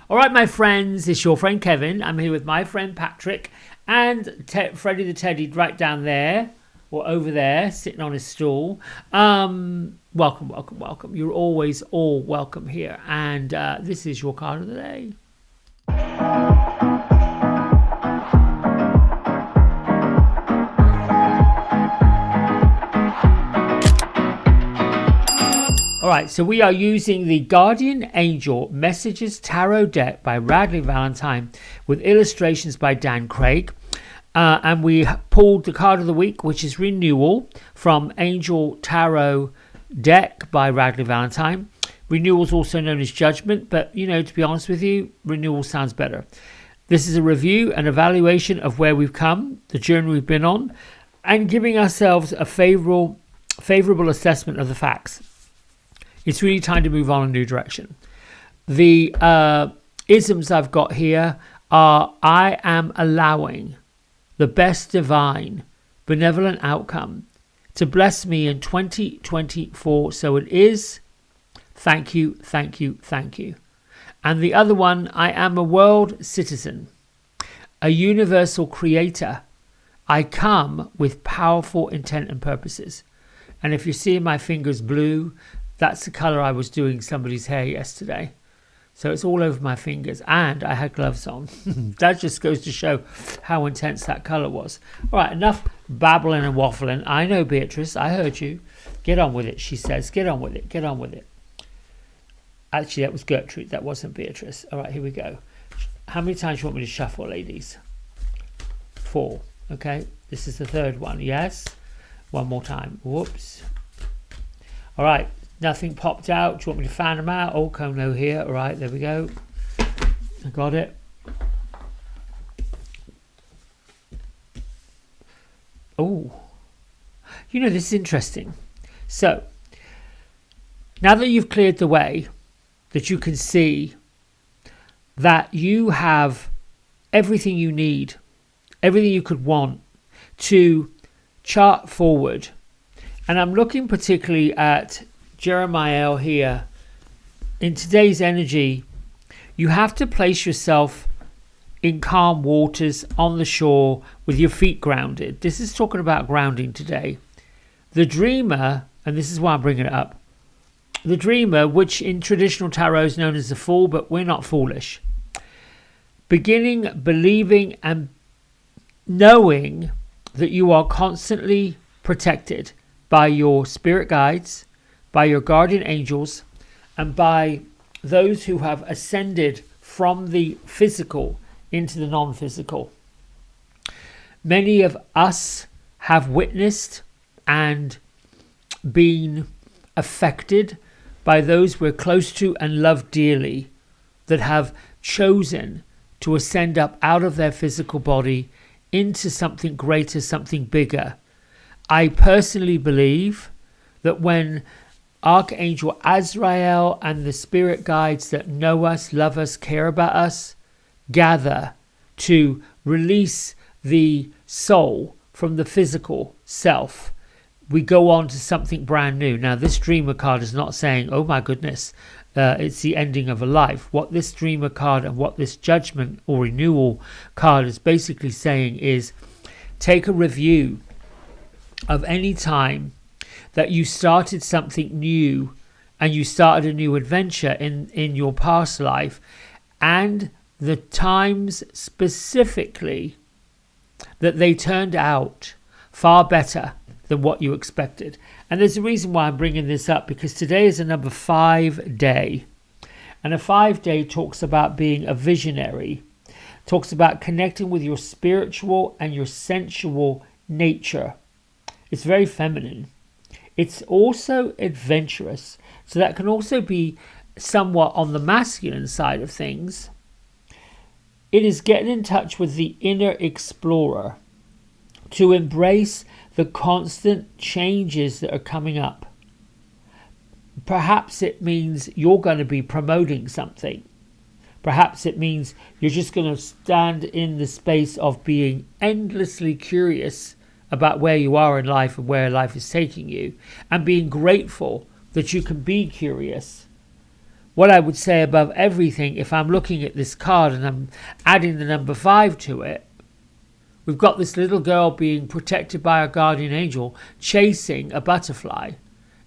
All right, my friends, it's your friend Kevin. I'm here with my friend Patrick and Freddie the Teddy right down there or over there sitting on his stool. Welcome. You're always all welcome here. And this is your card of the day. All right, so we are using the Guardian Angel Messages Tarot deck by Radleigh Valentine with illustrations by Dan Craig. And we pulled the card of the week, which is Renewal from Angel Tarot deck by Radleigh Valentine. Renewal is also known as Judgment, but, to be honest with you, Renewal sounds better. This is a review and evaluation of where we've come, the journey we've been on, and giving ourselves a favorable assessment of the facts. It's really time to move on in a new direction. The isms I've got here are: I am allowing the best divine, benevolent outcome to bless me in 2024. So it is. Thank you, thank you, thank you. And the other one: I am a world citizen, a universal creator. I come with powerful intent and purposes. And if you're seeing my fingers blue, that's the colour I was doing somebody's hair yesterday. So it's all over my fingers. And I had gloves on. That just goes to show how intense that colour was. All right, enough babbling and waffling. I know, Beatrice. I heard you. Get on with it, she says. Get on with it. Get on with it. Actually, that was Gertrude. That wasn't Beatrice. All right, here we go. How many times do you want me to shuffle, ladies? 4. Okay. This is the third one. Yes. One more time. Whoops. All right. Nothing popped out. Do you want me to fan them out? Oh, no here. All right, there we go. I got it. Oh, this is interesting. So, now that you've cleared the way, that you can see that you have everything you need, everything you could want to chart forward. And I'm looking particularly at Jeremiel here. In today's energy, you have to place yourself in calm waters on the shore with your feet grounded. This is talking about grounding today. The dreamer, and this is why I'm bringing it up, the dreamer, which in traditional tarot is known as the fool, but we're not foolish. Beginning, believing and knowing that you are constantly protected by your spirit guides, by your guardian angels, and by those who have ascended from the physical into the non-physical. Many of us have witnessed and been affected by those we're close to and love dearly that have chosen to ascend up out of their physical body into something greater, something bigger. I personally believe that when Archangel Azrael and the spirit guides that know us, love us, care about us, gather to release the soul from the physical self, we go on to something brand new. Now, this dreamer card is not saying, oh my goodness, it's the ending of a life. What this dreamer card and what this judgment or renewal card is basically saying is, take a review of any time that you started something new and you started a new adventure in your past life, and the times specifically that they turned out far better than what you expected. And there's a reason why I'm bringing this up, because today is a number 5 day. And a 5 day talks about being a visionary, talks about connecting with your spiritual and your sensual nature. It's very feminine. It's also adventurous. So that can also be somewhat on the masculine side of things. It is getting in touch with the inner explorer to embrace the constant changes that are coming up. Perhaps it means you're going to be promoting something. Perhaps it means you're just going to stand in the space of being endlessly curious about where you are in life and where life is taking you, and being grateful that you can be curious. what I would say above everything, if I'm looking at this card and I'm adding the number 5 to it, we've got this little girl being protected by a guardian angel, chasing a butterfly.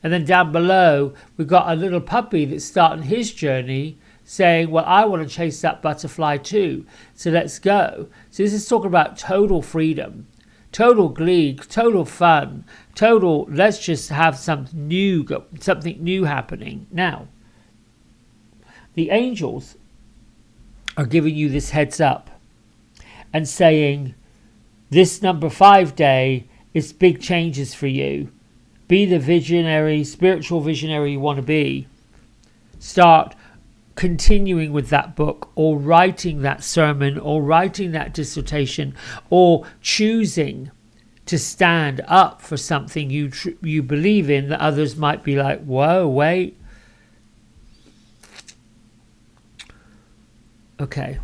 And then down below, we've got a little puppy that's starting his journey, saying, well, I want to chase that butterfly too, so let's go. So this is talking about total freedom, total glee, total fun, total, let's just have something new happening. Now, the angels are giving you this heads up and saying, this number 5 day is big changes for you. Be the visionary, spiritual visionary you want to be. Start continuing with that book, or writing that sermon, or writing that dissertation, or choosing to stand up for something you believe in that others might be like, whoa, wait. Okay,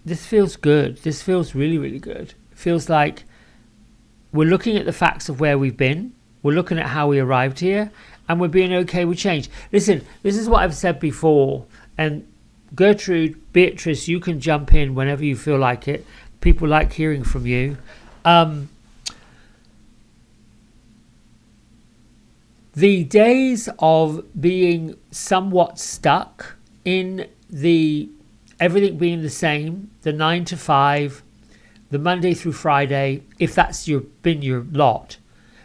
this feels good. This feels really, really good. It feels like we're looking at the facts of where we've been. We're looking at how we arrived here, and we're being okay with change. Listen, this is what I've said before. And Gertrude, Beatrice, you can jump in whenever you feel like it. People like hearing from you. The days of being somewhat stuck in the everything being the same, the 9 to 5, the Monday through Friday, if that's been your lot,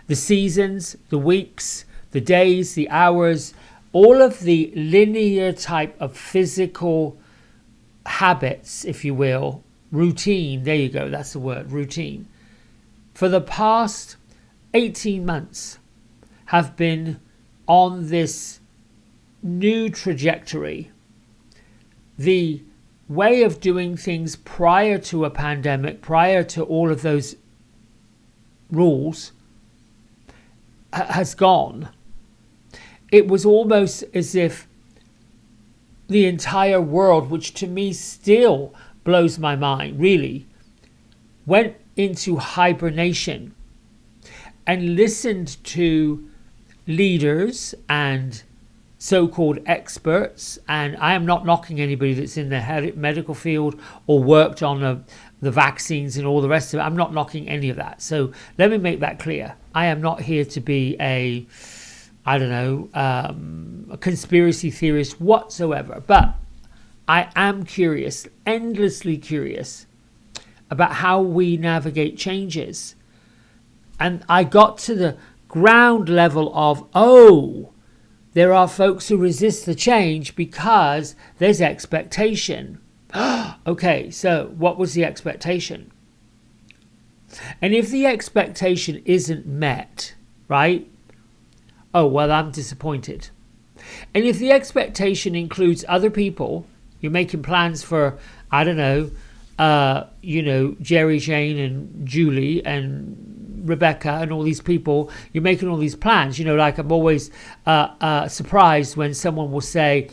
the seasons, the weeks, the days, the hours, all of the linear type of physical habits, if you will, routine, there you go, that's the word, routine, for the past 18 months have been on this new trajectory. The way of doing things prior to a pandemic, prior to all of those rules, has gone. It was almost as if the entire world, which to me still blows my mind, really, went into hibernation and listened to leaders and so-called experts. And I am not knocking anybody that's in the medical field or worked on the vaccines and all the rest of it. I'm not knocking any of that. So let me make that clear. I am not here to be a conspiracy theorist whatsoever. But I am curious, endlessly curious, about how we navigate changes. And I got to the ground level of, there are folks who resist the change because there's expectation. Okay, so what was the expectation? And if the expectation isn't met, right? Oh, well, I'm disappointed. And if the expectation includes other people, you're making plans for, I don't know, Jerry, Jane and Julie and Rebecca and all these people, you're making all these plans, like I'm always surprised when someone will say,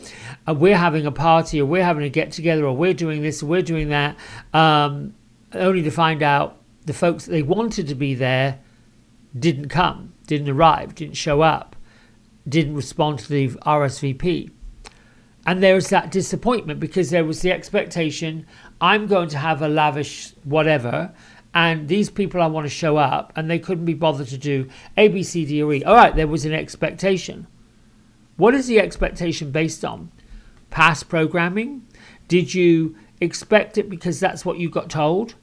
we're having a party, or we're having a get together, or we're doing this, or we're doing that, only to find out the folks that they wanted to be there didn't come, didn't arrive, didn't show up, didn't respond to the RSVP. And there's that disappointment because there was the expectation, I'm going to have a lavish whatever, and these people I want to show up, and they couldn't be bothered to do A, B, C, D, or E. All right, there was an expectation. What is the expectation based on? Past programming? Did you expect it because that's what you got told?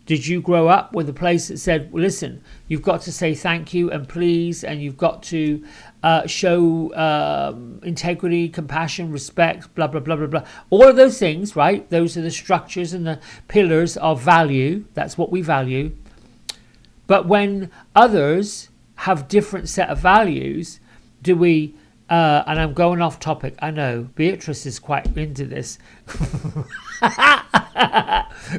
Did you grow up with a place that said, well, listen, you've got to say thank you and please, and you've got to show integrity, compassion, respect, blah, blah, blah, blah, blah. All of those things, right? Those are the structures and the pillars of value. That's what we value. But when others have different set of values, do we, and I'm going off topic, I know, Beatrice is quite into this.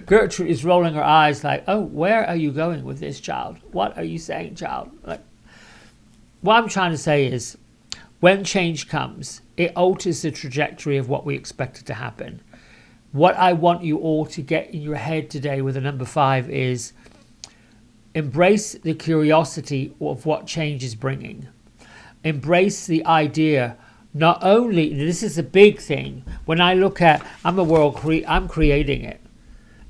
Gertrude is rolling her eyes like, oh, where are you going with this, child? What are you saying, child? Like, what I'm trying to say is, when change comes, it alters the trajectory of what we expected to happen. What I want you all to get in your head today with the number 5 is embrace the curiosity of what change is bringing. Embrace the idea not only, this is a big thing, when I look at, I'm creating it.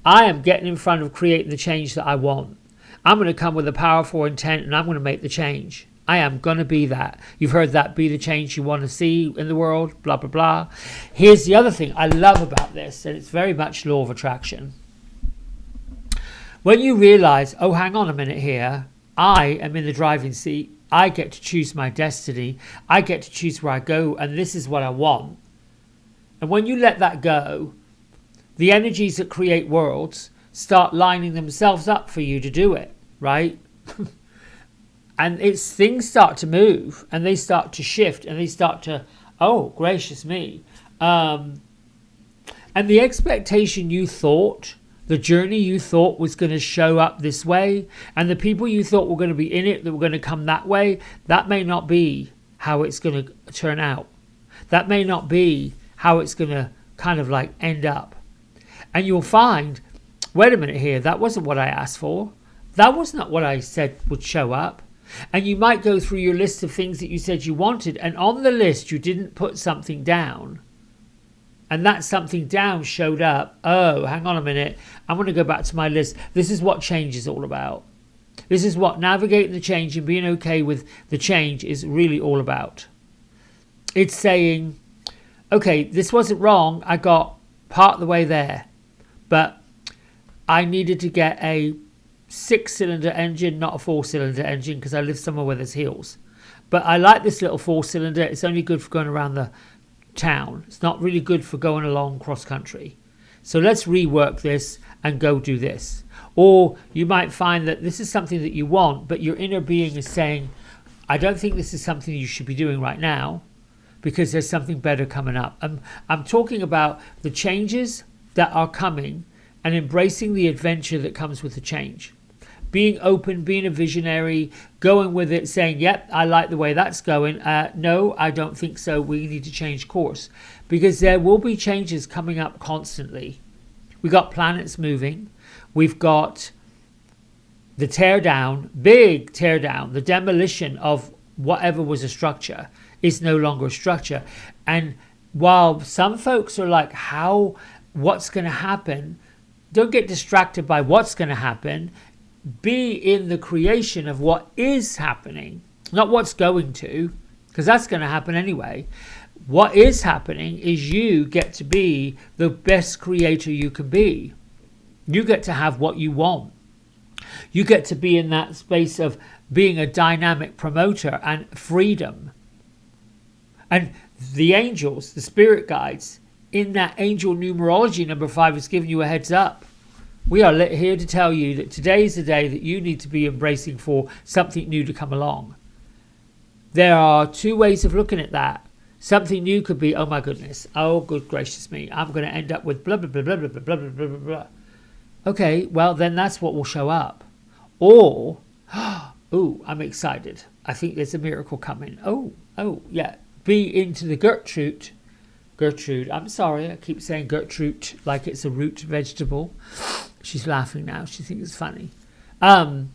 I am getting in front of creating the change that I want. I'm going to come with a powerful intent and I'm going to make the change. I am going to be that. You've heard that, be the change you want to see in the world, blah, blah, blah. Here's the other thing I love about this, and it's very much law of attraction. When you realize, oh, hang on a minute here, I am in the driving seat. I get to choose my destiny. I get to choose where I go, and this is what I want. And when you let that go, the energies that create worlds start lining themselves up for you to do it, right? And things start to move, and they start to shift, and they start to, oh, gracious me. And the expectation you thought, the journey you thought was going to show up this way, and the people you thought were going to be in it, that were going to come that way, that may not be how it's going to turn out. That may not be how it's going to kind of like end up. And you'll find, wait a minute here, that wasn't what I asked for. That was not what I said would show up. And you might go through your list of things that you said you wanted, and on the list you didn't put something down. And that something down showed up. Oh, hang on a minute. I'm going to go back to my list. This is what change is all about. This is what navigating the change and being okay with the change is really all about. It's saying, okay, this wasn't wrong. I got part of the way there. But I needed to get a 6-cylinder engine, not a 4-cylinder engine, because I live somewhere where there's hills. But I like this little 4-cylinder. It's only good for going around the town. It's not really good for going along cross country. So let's rework this and go do this. Or you might find that this is something that you want, but your inner being is saying, I don't think this is something you should be doing right now, because there's something better coming up. I'm talking about the changes that are coming and embracing the adventure that comes with the change. Being open, being a visionary, going with it, saying, yep, I like the way that's going. No, I don't think so. We need to change course. Because there will be changes coming up constantly. We've got planets moving. We've got the teardown, big teardown, the demolition of whatever was a structure is no longer a structure. And while some folks are like, what's going to happen? Don't get distracted by what's going to happen. Be in the creation of what is happening, not what's going to, because that's going to happen anyway. What is happening is you get to be the best creator you can be. You get to have what you want. You get to be in that space of being a dynamic promoter and freedom. And the angels, the spirit guides, in that angel numerology number 5 is giving you a heads up. We are here to tell you that today is the day that you need to be embracing for something new to come along. There are 2 ways of looking at that. Something new could be, oh my goodness, oh good gracious me, I'm going to end up with blah, blah, blah, blah, blah, blah, blah, blah, blah, blah. Okay, well then that's what will show up. Or, oh, I'm excited. I think there's a miracle coming. Oh, yeah. Be into the Gertrude, I'm sorry, I keep saying Gertrude like it's a root vegetable. She's laughing now. She thinks it's funny. And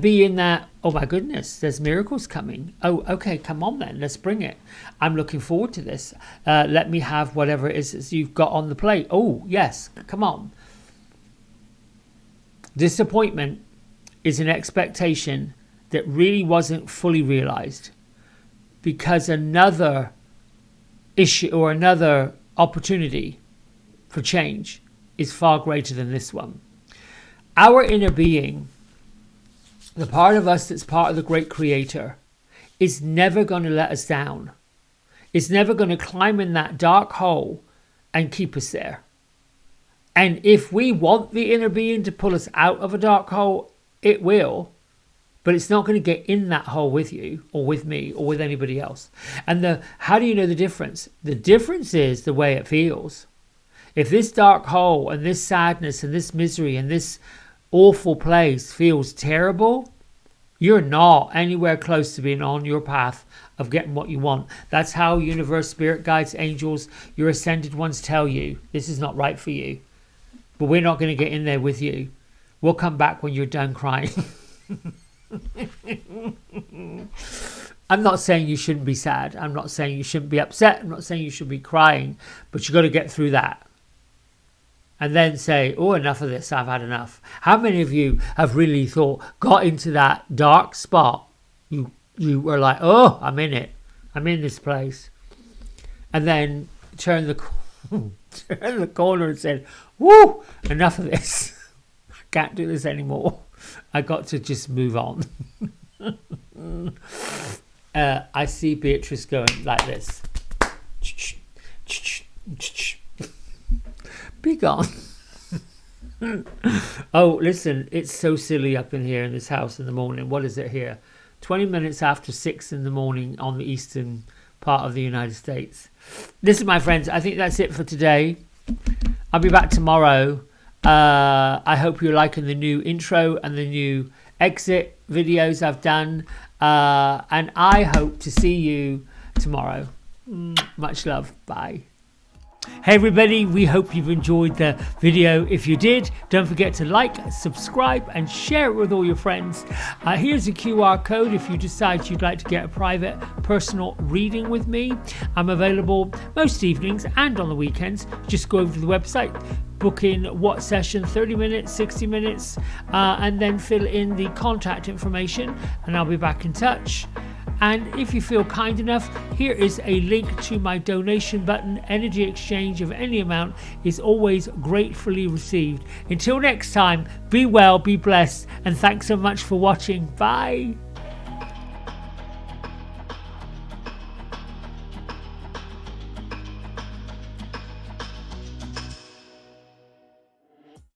be in that, oh my goodness, there's miracles coming. Oh, okay, come on then, let's bring it. I'm looking forward to this. Let me have whatever it is you've got on the plate. Oh, yes, come on. Disappointment is an expectation that really wasn't fully realized because another issue or another opportunity for change is far greater than this one. Our inner being, the part of us that's part of the great creator, is never going to let us down. It's never going to climb in that dark hole and keep us there. And if we want the inner being to pull us out of a dark hole, it will. But it's not going to get in that hole with you or with me or with anybody else. And how do you know the difference? The difference is the way it feels. If this dark hole and this sadness and this misery and this awful place feels terrible, you're not anywhere close to being on your path of getting what you want. That's how universe, spirit guides, angels, your ascended ones tell you this is not right for you. But we're not going to get in there with you. We'll come back when you're done crying. I'm not saying you shouldn't be sad. I'm not saying you shouldn't be upset. I'm not saying you should be crying, but you've got to get through that. And then say, oh, enough of this. I've had enough. How many of you have really got into that dark spot? You were like, oh, I'm in it. I'm in this place. And then turn the corner and said, woo, enough of this. I can't do this anymore. I got to just move on. I see Beatrice going like this. Be gone. Oh, listen, it's so silly up in here in this house in the morning. What is it here? 20 minutes after 6 in the morning on the eastern part of the United States. Listen, my friends, I think that's it for today. I'll be back tomorrow. I hope you're liking the new intro and the new exit videos I've done. And I hope to see you tomorrow. Much love. Bye. Hey everybody, we hope you've enjoyed the video. If you did, don't forget to like, subscribe and share it with all your friends. Here's a QR code if you decide you'd like to get a private personal reading with me. I'm available most evenings and on the weekends. Just go over to the website, book in what session, 30 minutes, 60 minutes, and then fill in the contact information and I'll be back in touch. And if you feel kind enough, here is a link to my donation button. Energy exchange of any amount is always gratefully received. Until next time, be well, be blessed, and thanks so much for watching. Bye.